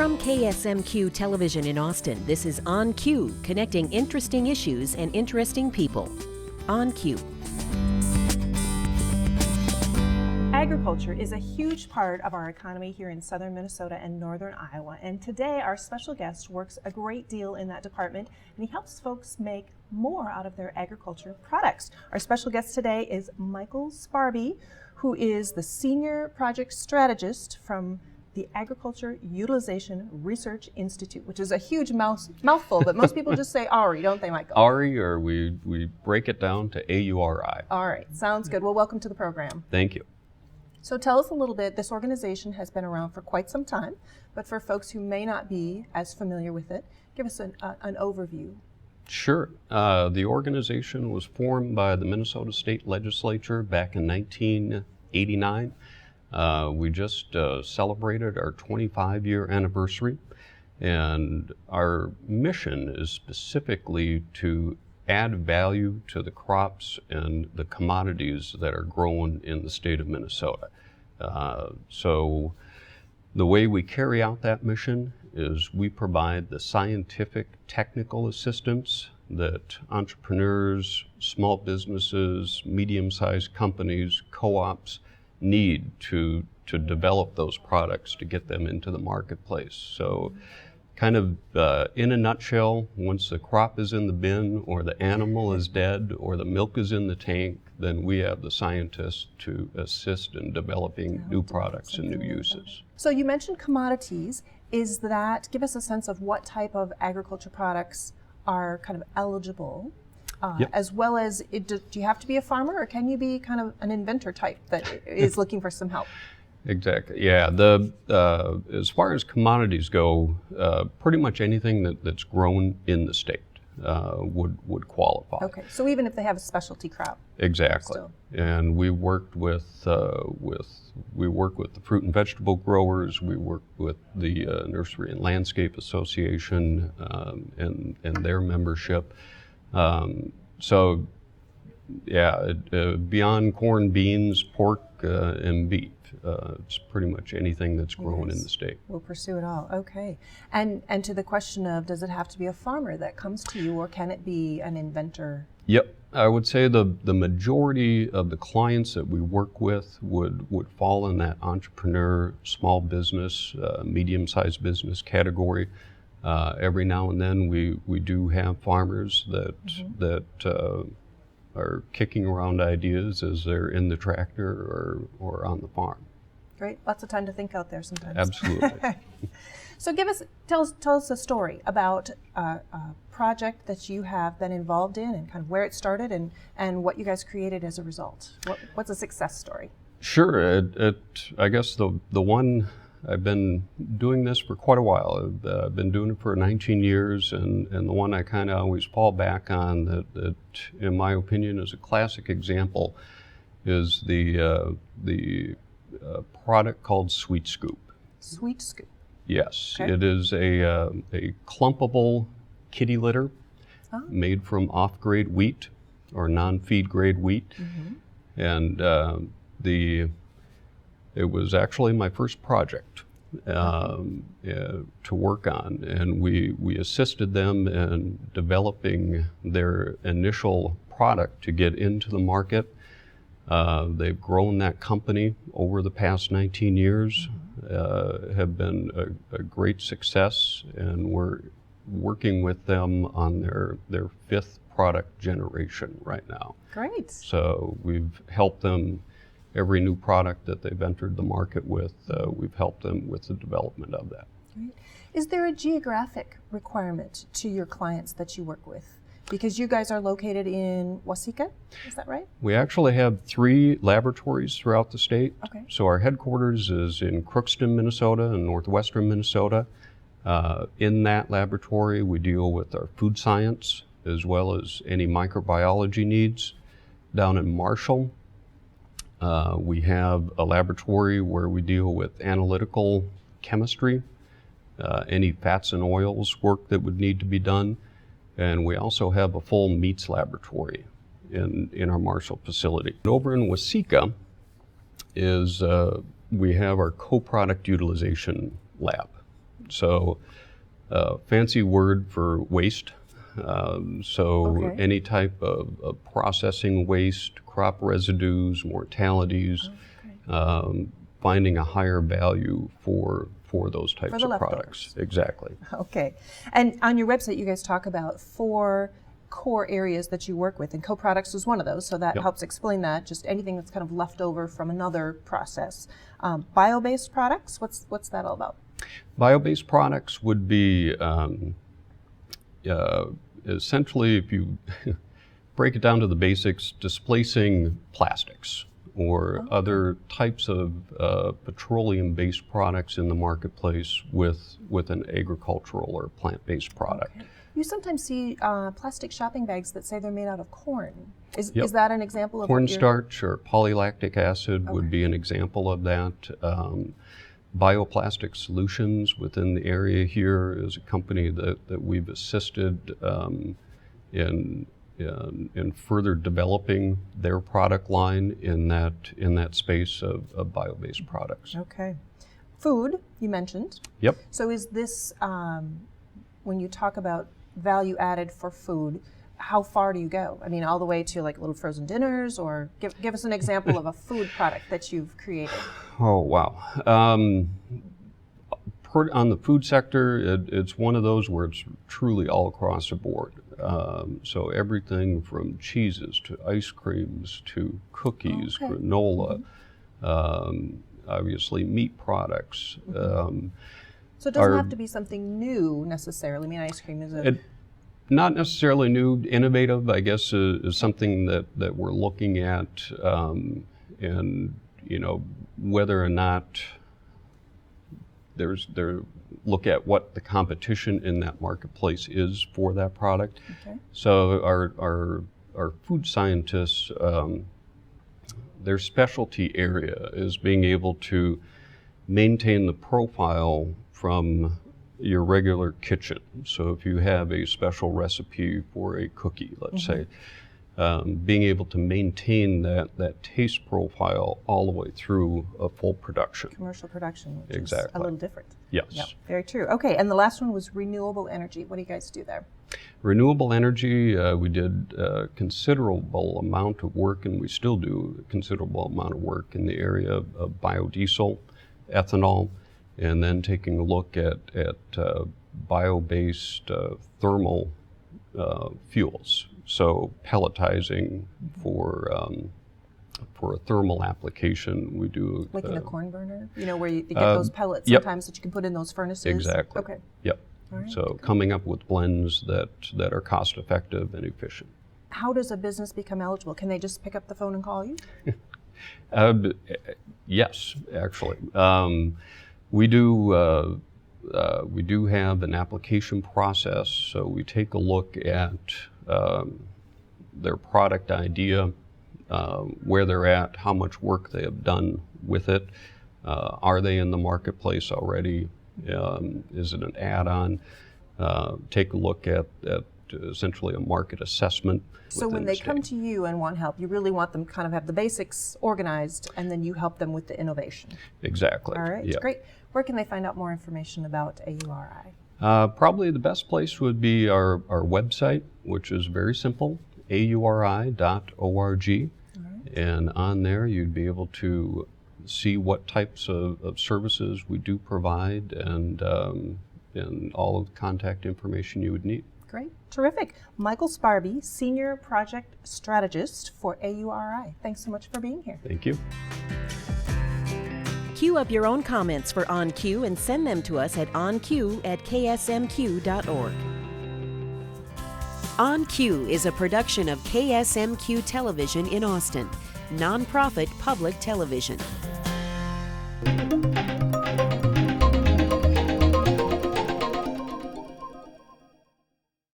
From KSMQ Television in Austin, this is On Cue, connecting interesting issues and interesting people. On Cue. Agriculture is a huge part of our economy here in southern Minnesota and northern Iowa, and today our special guest works a great deal in that department, and he helps folks make more out of their agriculture products. Our special guest today is Michael Sparby, who is the Senior Project Strategist from the Agriculture Utilization Research Institute, which is a huge mouthful, but most people just say AURI, don't they, Michael? AURI, or we break it down to AURI. All right, sounds good. Well, welcome to the program. Thank you. So tell us a little bit. This organization has been around for quite some time, but for folks who may not be as familiar with it, give us an overview. Sure. The organization was formed by the Minnesota State Legislature back in 1989. We just celebrated our 25-year anniversary, and our mission is specifically to add value to the crops and the commodities that are grown in the state of Minnesota. So the way we carry out that mission is we provide the scientific, technical assistance that entrepreneurs, small businesses, medium-sized companies, co-ops need to develop those products to get them into the marketplace. So kind of in a nutshell, once the crop is in the bin or the animal is dead or the milk is in the tank, then we have the scientists to assist in developing new products and new uses. So you mentioned commodities. Give us a sense of what type of agriculture products are kind of eligible, Yep. as well as, do you have to be a farmer, or can you be kind of an inventor type that is looking for some help? Exactly. Yeah. As far as commodities go, pretty much anything that's grown in the state would qualify. Okay. So even if they have a specialty crop. Exactly. Still. And we worked with the fruit and vegetable growers. We worked with the Nursery and Landscape Association and their membership. So, yeah, beyond corn, beans, pork, and beef. It's pretty much anything that's grown in the state. We'll pursue it all. Okay. And to the question of, does it have to be a farmer that comes to you, or can it be an inventor? Yep. I would say the majority of the clients that we work with would fall in that entrepreneur, small business, medium-sized business category. Every now and then we do have farmers that are kicking around ideas as they're in the tractor or on the farm. Great. Lots of time to think out there sometimes. Absolutely. So tell us a story about a project that you have been involved in and kind of where it started and what you guys created as a result. What's a success story? Sure. I guess the one, I've been doing this for quite a while. I've been doing it for 19 years, and the one I kind of always fall back on that, in my opinion, is a classic example is the product called Sweet Scoop. Sweet Scoop. Yes. Okay. It is a clumpable kitty litter made from off-grade wheat or non-feed grade wheat. Mm-hmm. And it was actually my first project to work on, and we assisted them in developing their initial product to get into the market. They've grown that company over the past 19 years, have been a great success, and we're working with them on their fifth product generation right now. Great. So we've helped them. Every new product that they've entered the market with, we've helped them with the development of that. Great. Is there a geographic requirement to your clients that you work with? Because you guys are located in Waseca, is that right? We actually have 3 laboratories throughout the state. Okay. So our headquarters is in Crookston, Minnesota, and northwestern Minnesota. In that laboratory, we deal with our food science as well as any microbiology needs. Down in Marshall, we have a laboratory where we deal with analytical chemistry, any fats and oils work that would need to be done. And we also have a full meats laboratory in our Marshall facility. Over in Waseca we have our co-product utilization lab. So fancy word for waste. Okay. Any type of processing waste, crop residues, mortalities, finding a higher value for those types the of leftovers. products. Exactly. Okay. And on your website, you guys talk about 4 core areas that you work with, and co-products is one of those, so that Yep. helps explain that, just anything that's kind of left over from another process. Bio-based products, what's that all about? Biobased products would be essentially, if you break it down to the basics, displacing plastics or other types of petroleum-based products in the marketplace with an agricultural or plant-based product. Okay. You sometimes see plastic shopping bags that say they're made out of corn. Is Yep. that an example of Cornstarch or polylactic acid would Okay. be an example of that. Bioplastic Solutions within the area here is a company that we've assisted in further developing their product line in that space of bio-based products. Okay. Food, you mentioned. Yep. So is this, when you talk about value added for food, how far do you go? I mean, all the way to like little frozen dinners, or give us an example of a food product that you've created. Oh, wow. On the food sector, it's one of those where it's truly all across the board. So everything from cheeses to ice creams to cookies, Okay. granola, obviously meat products. So it doesn't have to be something new necessarily. I mean, ice cream is Not necessarily new, innovative, I guess, is something that we're looking at, and whether or not look at what the competition in that marketplace is for that product. Okay. So our food scientists, their specialty area is being able to maintain the profile from your regular kitchen. So if you have a special recipe for a cookie, let's say, being able to maintain that taste profile all the way through a full production. commercial production, which is Exactly. a little different. Yes. Yep, very true. Okay, and the last one was renewable energy. What do you guys do there? Renewable energy, we did a considerable amount of work, and we still do a considerable amount of work in the area of biodiesel, ethanol, and then taking a look at bio-based thermal fuels. So pelletizing for a thermal application, we do Like in a corn burner? Where you get those pellets yep. sometimes that you can put in those furnaces? Exactly. Okay. Yep. All right. So coming up with blends that are cost effective and efficient. How does a business become eligible? Can they just pick up the phone and call you? Yes, actually. We do have an application process, so we take a look at their product idea, where they're at, how much work they have done with it, are they in the marketplace already, is it an add-on, take a look at essentially a market assessment. So when they come to you and want help, you really want them to kind of have the basics organized, and then you help them with the innovation. Exactly. All right, Yeah. great. Where can they find out more information about AURI? Probably the best place would be our website, which is very simple, auri.org. And on there, you'd be able to see what types of services we do provide, and all of the contact information you would need. Great, terrific. Michael Sparby, Senior Project Strategist for AURI. Thanks so much for being here. Thank you. Queue up your own comments for On Cue and send them to us at onq@ksmq.org. On Cue is a production of KSMQ Television in Austin, nonprofit public television.